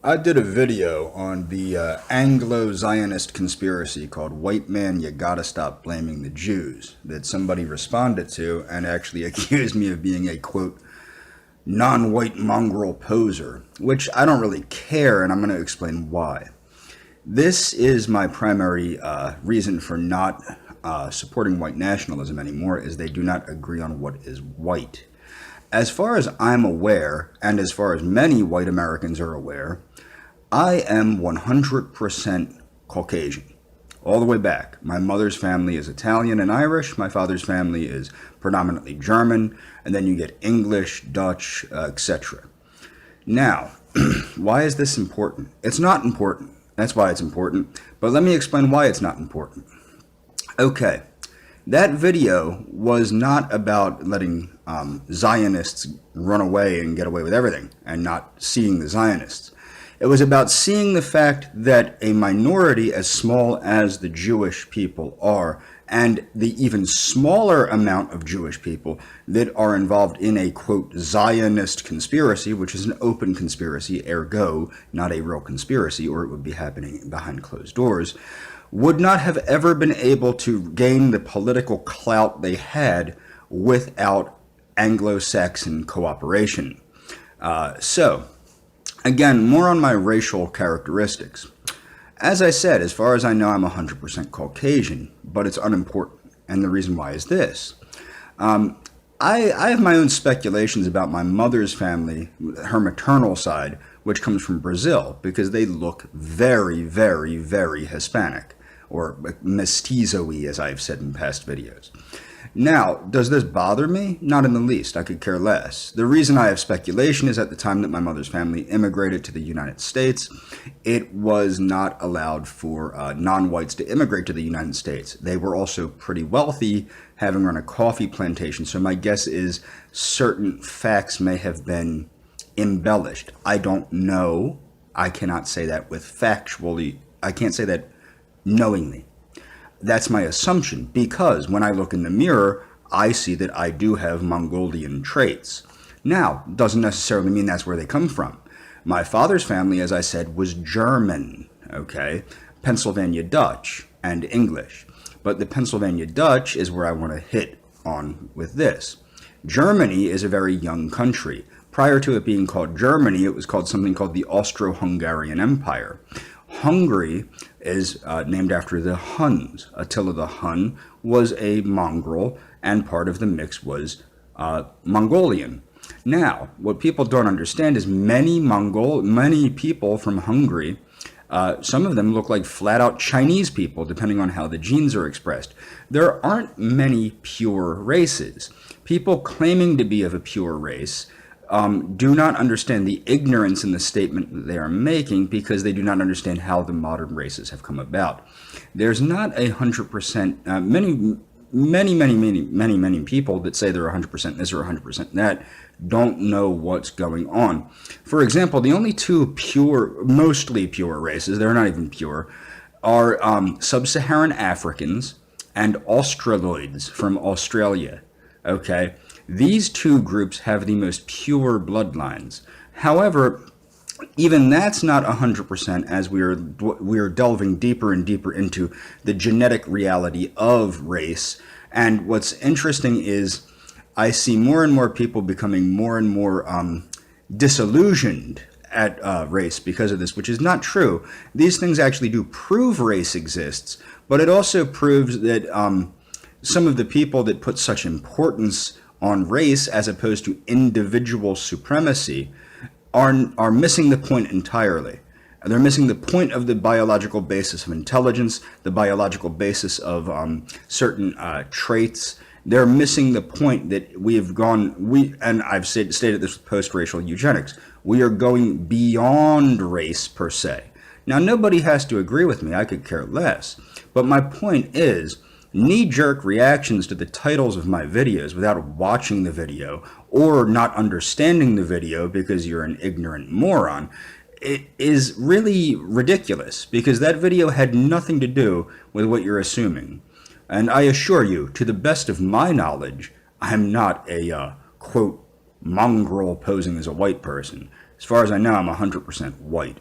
I did a video on the Anglo-Zionist conspiracy called White Man, You Gotta Stop Blaming the Jews that somebody responded to and actually accused me of being a, quote, non-white mongrel poser, which I don't really care, and I'm going to explain why. This is my primary reason for not supporting white nationalism anymore, is they do not agree on what is white. As far as I'm aware, and as far as many white Americans are aware, I am 100% Caucasian, all the way back. My mother's family is Italian and Irish. My father's family is predominantly German, and then you get English, Dutch, etc. Now, why is this important? It's not important. That's why it's important. But let me explain why it's not important. Okay, that video was not about letting Zionists run away and get away with everything and not seeing the Zionists. It was about seeing the fact that a minority as small as the Jewish people are, and the even smaller amount of Jewish people that are involved in a, quote, Zionist conspiracy, which is an open conspiracy, ergo not a real conspiracy, or it would be happening behind closed doors, would not have ever been able to gain the political clout they had without Anglo-Saxon cooperation. Again, more on my racial characteristics. As I said, as far as I know, I'm 100% Caucasian, but it's unimportant. And the reason why is this. I have my own speculations about my mother's family, her maternal side, which comes from Brazil, because they look very, very, very Hispanic, or mestizo-y, as I've said in past videos. Now, does this bother me? Not in the least. I could care less. The reason I have speculation is at the time that my mother's family immigrated to the United States, it was not allowed for non-whites to immigrate to the United States. They were also pretty wealthy, having run a coffee plantation, so my guess is certain facts may have been embellished. I don't know. I cannot say that with factually. I can't say that knowingly. That's my assumption, because when I look in the mirror, I see that I do have Mongolian traits. Now, doesn't necessarily mean that's where they come from. My father's family, as I said, was German, okay? Pennsylvania Dutch and English. But the Pennsylvania Dutch is where I want to hit on with this. Germany is a very young country. Prior to it being called Germany, it was called something called the Austro-Hungarian Empire. Hungary is named after the Huns. Attila the Hun was a mongrel, and part of the mix was Mongolian. Now, what people don't understand is many people from Hungary, some of them look like flat-out Chinese people, depending on how the genes are expressed. There aren't many pure races. People claiming to be of a pure race do not understand the ignorance in the statement that they are making, because they do not understand how the modern races have come about. There's not 100%, many people that say they're 100% this or 100% that don't know what's going on. For example, the only two mostly pure races, they're not even pure, are sub-Saharan Africans and Australoids from Australia, okay? These two groups have the most pure bloodlines. However, even that's not 100%, as we are delving deeper and deeper into the genetic reality of race. And what's interesting is I see more and more people becoming more and more disillusioned at race because of this, which is not true. These things actually do prove race exists, but it also proves that some of the people that put such importance on race as opposed to individual supremacy are missing the point entirely. They're missing the point of the biological basis of intelligence, the biological basis of certain traits. They're missing the point that we have gone, and I've stated this with post-racial eugenics, we are going beyond race per se. Now, nobody has to agree with me. I could care less. But my point is, knee-jerk reactions to the titles of my videos without watching the video or not understanding the video because you're an ignorant moron, it is really ridiculous, because that video had nothing to do with what you're assuming. And I assure you, to the best of my knowledge, I'm not a, quote, mongrel posing as a white person. As far as I know, I'm 100% white.